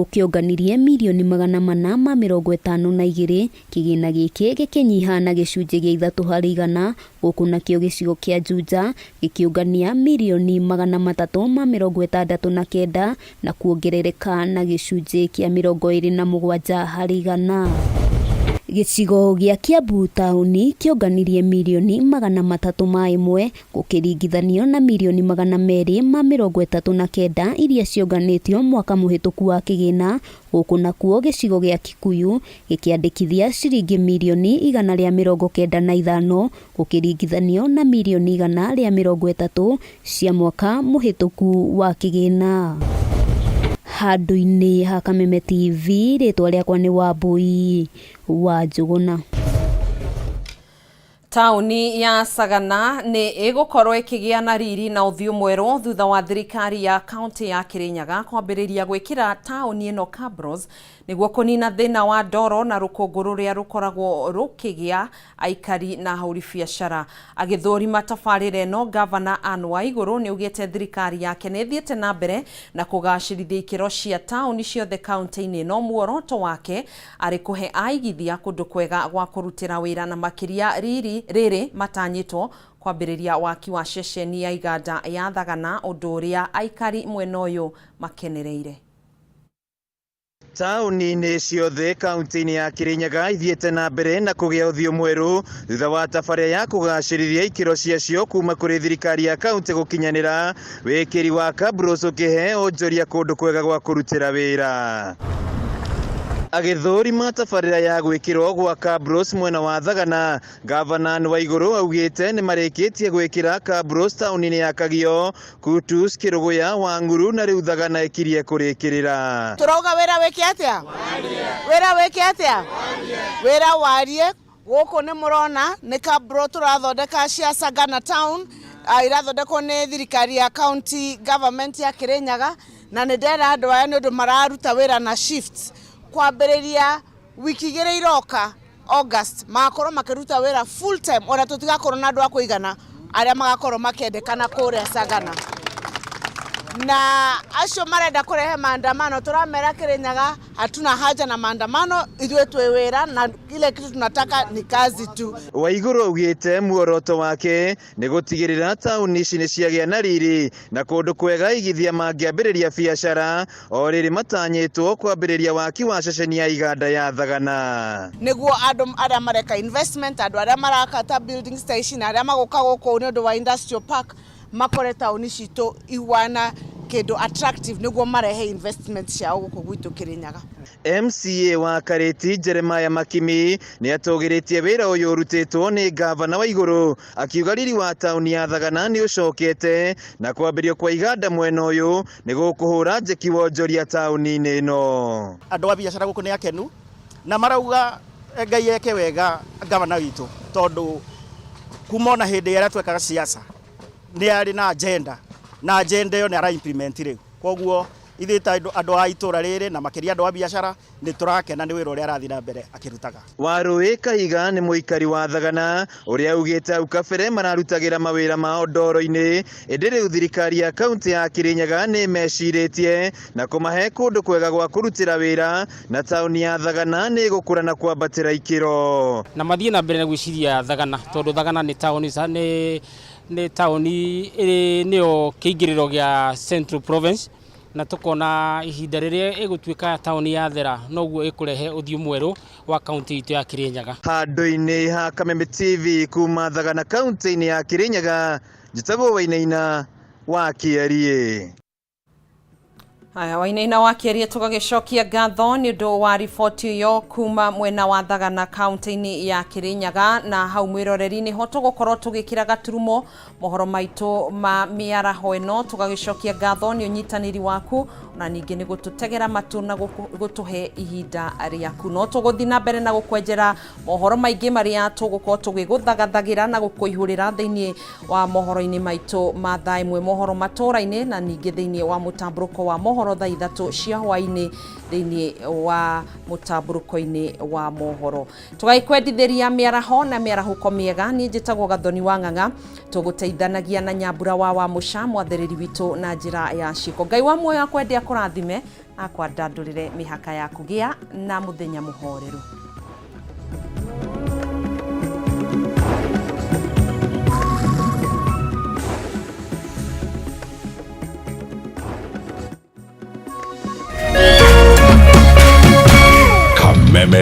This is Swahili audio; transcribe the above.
Gũkĩonganirie mirioni 452 kĩgĩna gĩkĩ gĩkĩnyiha na gĩcunjĩ gĩa 3% gũkũ nakĩo gĩcigo kĩa Juja gĩkĩũngania mirioni 369 na kuongerereka na gĩcunjĩ kĩa 27%. Gĩcigo gĩa Kiambu taũni kĩonganirie mirioni 301 gũkĩringithanio na mirioni 239 iria cionganĩtio mwaka mũhĩtũku wa kĩgĩna, gũkũ nakuo gĩcigo gĩa Kikuyu gĩkĩandĩkithia ciringi mirioni 195 gũkĩringithanio na mirioni 130 cia mwaka mũhĩtũku wa kĩgĩna. Handũ-inĩ ha Kameme TV, rĩtwa rĩakwa nĩ Wambui wa Njũgũna. Taũni ya Sagana nĩ ĩgũkorwo ĩkĩgĩa na riri na ũthiũ mwerũ thutha wa thirikari ya kaunti ya Kirinyaga kwambĩrĩria gwĩkĩra taũni ĩno cabros nĩguo kũnina thĩna wa ndoro na rũkũngũ rũrĩa rũkoragwo rũkĩgĩa aikari na ahũri biacara. Agĩthũrima tabarĩra ĩno, Gavana Anne Waigũrũ nĩ augĩte thirikari yake nĩ ĩthiĩte na mbere na kũgacĩrithia ikĩro cia taũni ciothe kaunti-inĩ ĩno. Muoroto wake arĩ kũhe aigithia kũndũ kwega gwa kũrutĩra wĩra na makĩria rĩrĩ matanyĩtwo kwambĩrĩria waki wa ceceni ya iganda ya Thagana, ũndũ ũrĩa aikari mwena ũyũ makenereire. Taũni-inĩ ciothe kaunti-inĩ ya Kirinyaga ithiĩte na mbere na kũgĩa ũthiũ mwerũ thutha wa tabarĩra ya kũgacĩrithia ikĩro ciacio kuma kũrĩ thirikari ya kaunti gũkinyanĩra wĩkĩri wa cabros ũkĩhe onjoria kũndũ kwega gwa kũrutĩra wĩra. Agĩthũrima tabarĩra ya gwĩkĩrwo gwa cabros mwena wa Thagana, Gavana Anne Waigũrũ augĩte nĩ marĩkĩtie gwĩkĩra cabros taũni-inĩ ya Kagio, Kutus, Kĩrũgũya, Wanguru na rĩu Thagana ĩkirie kũrĩkĩrĩra. Tũrauga wĩra wĩke atĩa? Wĩra wĩke atĩa? Wĩra warie. Gũkũ nĩ mũrona nĩ cabros tũrathondeka cia Sagana town, irathondekwo nĩ thirikari ya county government ya Kirinyaga, na nĩ ndera andũ aya nĩ ũndũ mararuta wĩra na shifts. Kwambĩrĩria wiki igĩrĩ iroka August magakorwo makĩruta wĩra full time, ona tũtigakorwo na andũ a kũigana arĩa magakorwo makĩendekana kũrĩa Sagana. Na acio marenda kũrehe maandamano, turamera Kirinyaga hatuna haja na maandamano, ithuĩ twĩ wĩra na ile kitu tunataka ni kazi tu. Waigũrũ augĩte muoroto wake nĩ gũtigĩrĩra taũni ici nĩ ciagĩa na riri na kũndũ kwega igithia mangĩambĩrĩria biacara o rĩrĩ matanyĩtwo kwambĩrĩria waki wa ceceni ya iganda ya Thagana. Nĩguo andũ arĩa mareka investment, andũ arĩa marakata building station, arĩa magoka gũkũ nĩ ũndũ wa industrial park makore taũni citũ iwana kĩndũ attractive nĩguo marehe investment ciao gũkũ gwitũ Kirinyaga. MCA wa Karĩti Jeremiah Makimi nĩ atũgĩrĩtie wĩra ũyũ ũrutĩtwo nĩ Gavana Waigũrũ, akiuga riri wa taũni ya Thagana nĩ ũcokete na kwambĩrio kwa iganda mwena ũyũ nĩ gũkũhũra njeki wonjoria taũni-inĩ ĩno. Andũ a biacara gũkũ nĩ akenu na marauga Ngai eke wega Gavana witũ, tondũ kuma ona hĩndĩ ĩrĩa twekaga siasa nĩ arĩ na agenda ĩyo nĩ ara implement rĩu. Koguo ithuĩ ta andũ a itũra rĩrĩ na makĩria andũ a biacara nĩ tũrakena nĩ wĩra ũrĩa arathiĩ na mbere akĩrutaga. Warũĩ Kahiga nĩ mũikari wa Thagana ũrĩa augĩte hau kabere mararutagĩra mawĩra mao ndoro-inĩ, ĩndĩ rĩu thirikari ya kaunti ya Kirinyaga nĩ mecirĩtie na kũmahe kũndũ kwega gwa kũrutĩra wĩra na taũni ya Thagana nĩ gũkũra na kwambatĩra ikĩro. Na mathiĩ na mbere na gwĩciria Thagana, tondũ Thagana nĩ taũni nĩyo kĩingĩrĩro gĩa Central Province, na tukona ihinda rĩrĩa ĩgũtuĩka taũni ya Thera noguo ĩkũrehe ũthiũ mwerũ wa kaunti itũ ya Kirinyaga. Handũ-inĩ ha Kameme TV kuma Thagana kaunti-inĩ ya Kirinyaga, njĩtagwo Wainaina wa Kĩarie. Haya, Wainaina wa Kĩarie tũgagĩcokia ngatho nĩ ũndũ wa riboti ĩyo kuma mwena wa Thagana kaunti-inĩ ya Kirinyaga, na hau mwĩroreri nĩho tũgũkorwo tũgĩkĩra gaturumo mohoro maitũ ma mĩaraho ĩno. Tũgagĩcokia ngatho nĩ ũnyitanĩri waku na ningĩ nĩ gũtũtegera matũ na gũtũhe ihinda rĩaku. No tũgũthiĩ na mbere na gũkwenjera mohoro maingĩ marĩa tũgũkorwo tũgĩgũthagathagĩra na gũkũihũrĩra thĩinĩ wa mohoro-inĩ maitũ ma thaa ĩmwe, mohoro matũra-inĩ na ningĩ thĩinĩ wa mũtambũrũko wa mohoro gũkorwo thaa 3 cia hwaĩ-inĩ thĩinĩ wa mũtambũrũko-inĩ wa mohoro. Tũgaikwendithĩria mĩaraho na mĩarahũko mĩega. Niĩ njĩtagwo Gathoni wa Ng'ang'a, tũgũteithanagia na Nyambura wa Mũca, mwathĩrĩri witũ na njĩra ya ciĩko. Ngai wa muoyo akwendia kũrathime, akwa ndandũrĩre mĩhaka ya kũgĩa na mũthenya mũhoreru.